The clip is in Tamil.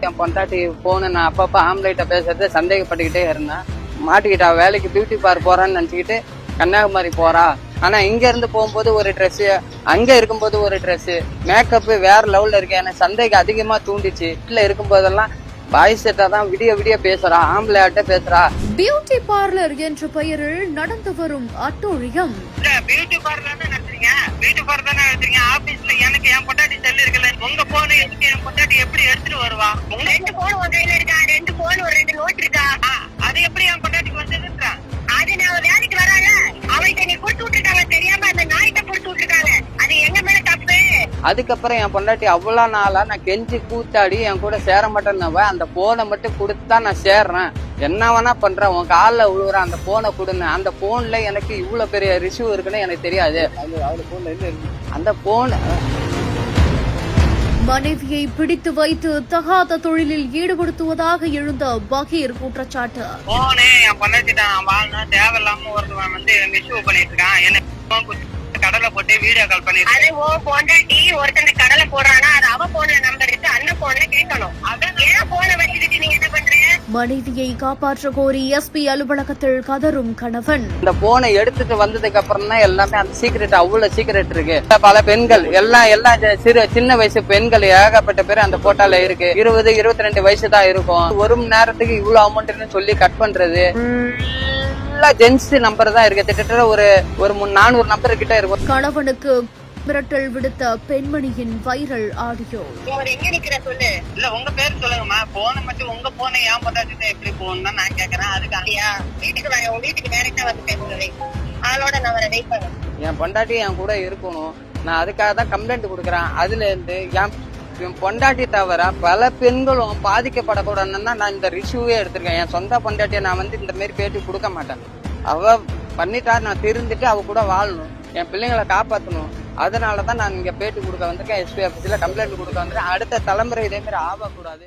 என் பொண்டாட்டி போன நான் அப்பப்ப ஆம்லைட்ட பேசுறது சந்தேகப்பட்டுக்கிட்டே இருந்தேன். மாட்டிக்கிட்டா வேலைக்கு பியூட்டி பார்லர் போறான்னு நினைச்சுக்கிட்டு கன்னியாகுமரி போறா. ஆனா இங்க இருந்து போகும்போது ஒரு ட்ரெஸ், அங்க இருக்கும்போது ஒரு ட்ரெஸ், மேக்கப் வேற லெவல்ல இருக்கு. எனக்கு சந்தேகம் அதிகமா தூண்டிச்சு. வீட்டுல இருக்கும் போதெல்லாம் பாய் செட்டா தான் விடிய விடிய பேசுறா, ஆம்பளையாட்ட பேசுறா. பியூட்டி பார்லர் என்ற பெயரில் நடந்து வரும் அட்டூழியம். பியூட்டி பார்லர் தான் நடத்துறீங்க, பியூட்டி பார்லர் தானே நடத்துறீங்க. ஆபீஸ்ல எனக்கு என் பொண்டாட்டி செல்லு இருக்குல்ல, உங்க போன் எதுக்கு என் பொண்டாட்டி எப்படி எடுத்துட்டு வருவா? உங்க 2 போன் உங்க கையில இருக்கா? 2 போன் ஒரு 2 நோட் இருக்கா? அது எப்படி என் பொண்டாட்டிக்கு வந்ததுன்றா? அது நான் வேலைக்கு வரால அவள்கிட்ட நீ கொடுத்து விட்டுருக்காங்க, தெரியாம அந்த நாய்கிட்ட கொடுத்து விட்டுருக்காங்க. அது எங்க மேல தப்பு. அதுக்கப்புறம் என் பொண்டாட்டி அவ்வளவு நாளா நான் கெஞ்சி கூத்தாடி என் கூட சேர மாட்டேன்னவ அந்த போனை மட்டும் கொடுத்தா நான் சேர்றேன், என்ன வேணா பண்றேன், உன் காலில் விழுவுற அந்த போனை கொடுன்னு. அந்த போன்ல எனக்கு இவ்வளவு பெரிய ரிஷ்யூ இருக்குன்னு எனக்கு தெரியாது. அந்த போன் மனைவியை பிடித்து வைத்து தகாத தொழிலில் ஈடுபடுத்துவதாக எழுந்த பகீர் குற்றச்சாட்டு. போனே என் பொண்டாட்டி தான் வாழணும் தேவையில்லாம ஒருத்தவன் வந்து இஷ்யூ பண்ணிட்டு இருக்கான். என்ன கடலை போட்டு வீடியோ கால் பண்ணிட்டு அது ஓ பொண்டாட்டி ஒருத்தன் கடலை போடுறானா அது அவ போன்ல நம்பர் இருக்கு, அண்ணன் போன்ல கேட்கணும். அதான் ஏன் போனை வச்சுக்கிட்டு நீங்க என்ன பண்றீங்க? மனைவியை காப்பாற்ற கோரி எஸ்பி அலுவலகத்தில் கதரும் கணவன். இந்த போனை எடுத்துட்டு வந்ததுக்கு அப்புறம் தான் எல்லாமே அந்த சீக்கிரட், அவ்வளவு சீக்கிரட் இருக்கு. பல பெண்கள் எல்லாம் சின்ன வயசு பெண்கள் ஏகப்பட்ட பேர் அந்த போட்டால இருக்கு. 20, 22 வயசு தான் இருக்கும். ஒரு மணி நேரத்துக்கு இவ்வளவு அமௌண்ட்னு சொல்லி கட் பண்றது ஜென்ஸ் நம்பர் தான் இருக்கு. கிட்டத்தட்ட ஒரு 400 நம்பர் கிட்ட இருக்கும். கணவனுக்கு மிரட்டல் விடுத்த பெண்மணியின் வைரல் ஆடியோ. எங்க நிக்கிற சொல்லு. இல்ல உங்க பேர் சொல்லுங்கம்மா. போன மட்டும் உங்க போனை ஏன் பொண்டாட்டி எப்படி போகணும்னு நான் கேக்குறேன். அதுக்கு வீட்டுக்கு வரேன், உங்க வீட்டுக்கு டைரக்டா வந்து பேசுறேன். அதோட நான் வர வெயிட் பண்ணுவேன். என் பொண்டாட்டி என் கூட இருக்கணும், நான் அதுக்காக தான் கம்ப்ளைண்ட் கொடுக்குறேன். அதுல இருந்து என் பொண்டாட்டி தவிர பல பெண்களும் பாதிக்கப்படக்கூடாதுன்னு நான் இந்த ரிஷ்யூவே எடுத்திருக்கேன். என் சொந்த பொண்டாட்டியை நான் வந்து இந்த மாதிரி பேட்டி கொடுக்க மாட்டேன். அவ பண்ணிட்டா நான் திருந்துட்டு அவ கூட வாழணும், என் பிள்ளைங்களை காப்பாற்றணும். அதனாலதான் நான் இங்க பேட்டி கொடுக்க வந்திருக்கேன். எஸ்பி ஆபீஸ்ல கம்ப்ளைண்ட் கொடுக்க வந்திருக்கேன். அடுத்த தலைமுறை இதே மாதிரி ஆகக்கூடாது.